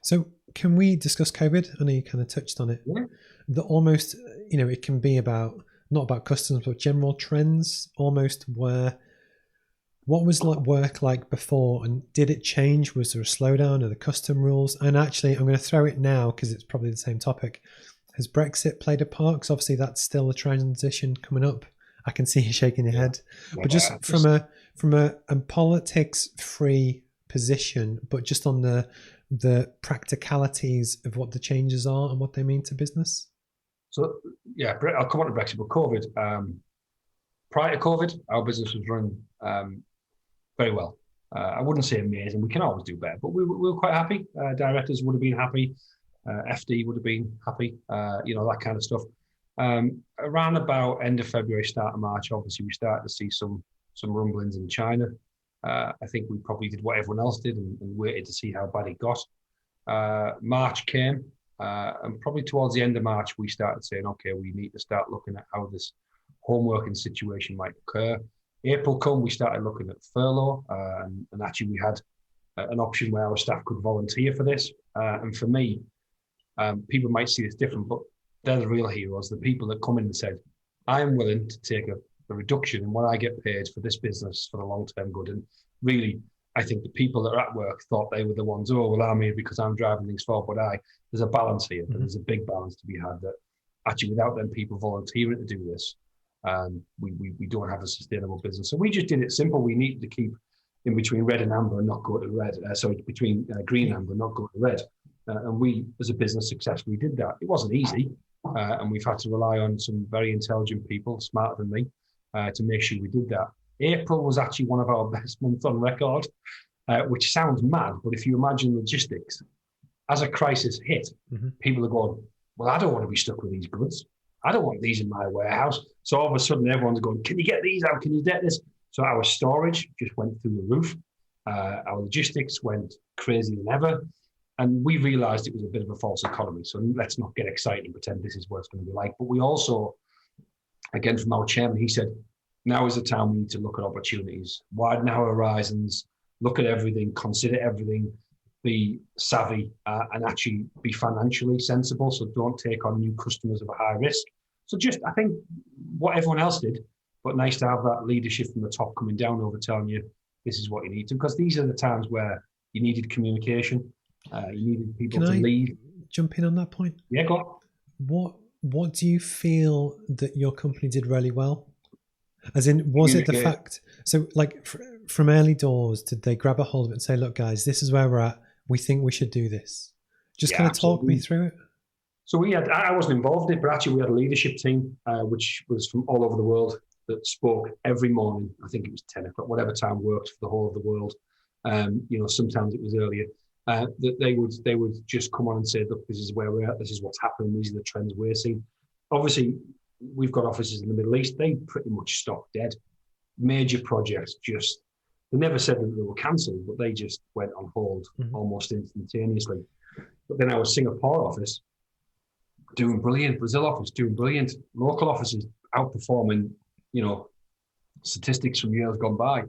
So can we discuss COVID? I know you kind of touched on it. Yeah. The almost, it can be about, not about customers, but general trends almost where, what was work like before, and did it change? Was there a slowdown of the custom rules? And actually, I'm going to throw it now because it's probably the same topic. Has Brexit played a part? Because obviously that's still a transition coming up. I can see you shaking your head. But just from a politics-free position, but just on the practicalities of what the changes are and what they mean to business. So yeah, I'll come on to Brexit, but COVID. Prior to COVID, our business was run very well. I wouldn't say amazing. We can always do better, but we were quite happy. Directors would have been happy. FD would have been happy. That kind of stuff. Around about end of February, start of March, obviously we started to see some rumblings in China. I think we probably did what everyone else did and waited to see how bad it got. March came, and probably towards the end of March, we started saying, okay, we need to start looking at how this home working situation might occur. April come, we started looking at furlough, and actually we had an option where our staff could volunteer for this. And for me, people might see this different, but they're the real heroes, the people that come in and said, I'm willing to take a reduction in what I get paid for this business for the long-term good. And really, I think the people that are at work thought they were the ones, I'm here because I'm driving things forward. But there's a balance here. Mm-hmm. There's a big balance to be had that actually without them people volunteering to do this, we don't have a sustainable business. So we just did it simple. We needed to keep in between red and amber and not go to red. Between green and amber and not go to red. And we, as a business, successfully did that. It wasn't easy. And we've had to rely on some very intelligent people, smarter than me, to make sure we did that. April was actually one of our best months on record, which sounds mad, but if you imagine logistics, as a crisis hit, mm-hmm. people are going, well, I don't want to be stuck with these goods. I don't want these in my warehouse. So all of a sudden, everyone's going, can you get these out? Can you get this? So our storage just went through the roof. Our logistics went crazier than ever. And we realized it was a bit of a false economy. So let's not get excited and pretend this is what it's going to be like. But we also, again, from our chairman, he said, now is the time we need to look at opportunities, widen our horizons, look at everything, consider everything, be savvy, and actually be financially sensible. So don't take on new customers of a high risk. So just, I think, what everyone else did, but nice to have that leadership from the top coming down over telling you this is what you need to, because these are the times where you needed communication. You needed people to lead. Jump in on that point? Yeah, go on. What do you feel that your company did really well? As in, was it the fact? So, like from early doors, did they grab a hold of it and say, "Look, guys, this is where we're at. We think we should do this." Just kind of talk me through it. So I wasn't involved in it, but actually we had a leadership team, which was from all over the world that spoke every morning. I think it was 10 o'clock, whatever time worked for the whole of the world. Sometimes it was earlier. That they would just come on and say, look, this is where we're at, this is what's happening, these are the trends we're seeing. Obviously, we've got offices in the Middle East, they pretty much stopped dead. Major projects they never said that they were cancelled, but they just went on hold mm-hmm. almost instantaneously. But then our Singapore office, doing brilliant, Brazil office, doing brilliant, local offices outperforming, statistics from years gone by.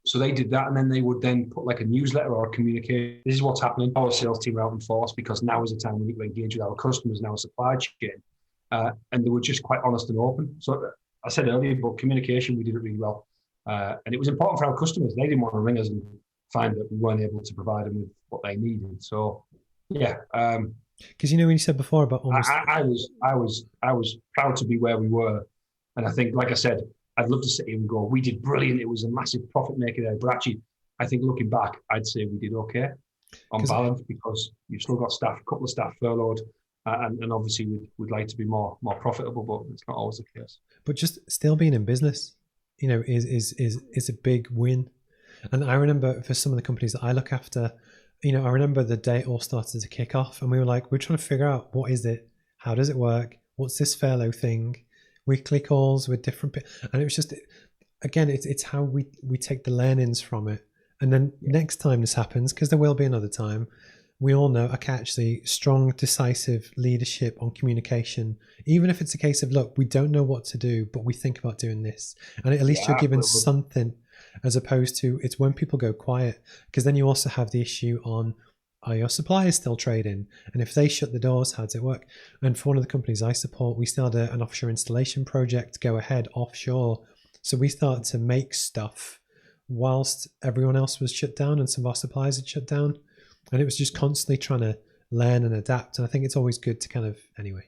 So they did that, and then they would then put like a newsletter or a communication. This is what's happening. Our sales team are out in force because now is the time we need to engage with our customers and our supply chain. And they were just quite honest and open. So I said earlier about communication, we did it really well. And it was important for our customers. They didn't want to ring us and find that we weren't able to provide them with what they needed. So, yeah. Because when you said before about almost... I was proud to be where we were. And I think, like I said, I'd love to sit here and go, we did brilliant. It was a massive profit maker there. But actually, I think looking back, I'd say we did okay on balance because you've still got a couple of staff furloughed. And obviously, we'd like to be more profitable, but it's not always the case. But just still being in business, is a big win. And I remember for some of the companies that I look after, I remember the day it all started to kick off, and we were trying to figure out what is it, how does it work, what's this furlough thing, weekly calls with different people, and it was just, again, it's how we take the learnings from it, and then next time this happens, because there will be another time. We all know, actually, strong, decisive leadership on communication, even if it's a case of, look, we don't know what to do, but we think about doing this. And at least you're given something, as opposed to it's when people go quiet, because then you also have the issue on, are your suppliers still trading? And if they shut the doors, how does it work? And for one of the companies I support, we still had an offshore installation project go ahead offshore. So we started to make stuff whilst everyone else was shut down and some of our suppliers had shut down. And it was just constantly trying to learn and adapt. And I think it's always good to kind of, anyway.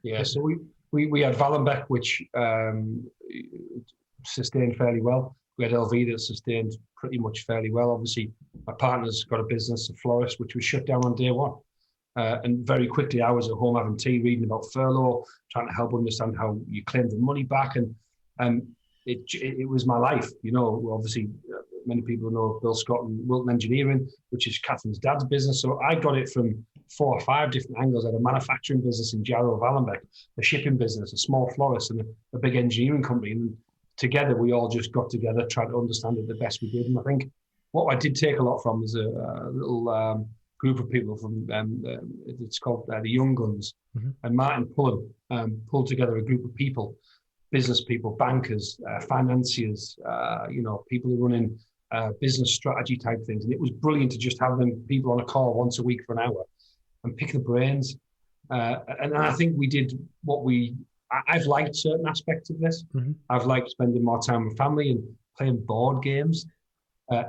Yeah, so we had Valenbeck, which sustained fairly well. We had LV that sustained pretty much fairly well. Obviously, my partner's got a business, a florist, which was shut down on day one. And very quickly, I was at home having tea, reading about furlough, trying to help understand how you claim the money back. And it was my life. You know, obviously, many people know Bill Scott and Wilton Engineering, which is Catherine's dad's business. So I got it from 4 or 5 different angles. I had a manufacturing business in Jarrow, Valenbeck, a shipping business, a small florist, and a big engineering company. And together, we all just got together, tried to understand it the best we did. And I think what I did take a lot from is a little group of people from, it's called the Young Guns. Mm-hmm. And Martin Pullen pulled together a group of people, business people, bankers, financiers, people who run in business strategy type things. And it was brilliant to just have them people on a call once a week for an hour and pick the brains. And I think we did what I've liked certain aspects of this. Mm-hmm. I've liked spending more time with family and playing board games.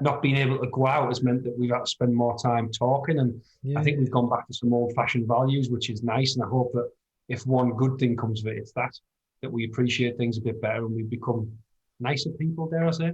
Not being able to go out has meant that we've had to spend more time talking. And I think we've gone back to some old-fashioned values, which is nice. And I hope that if one good thing comes of it, it's that we appreciate things a bit better and we become nicer people, dare I say.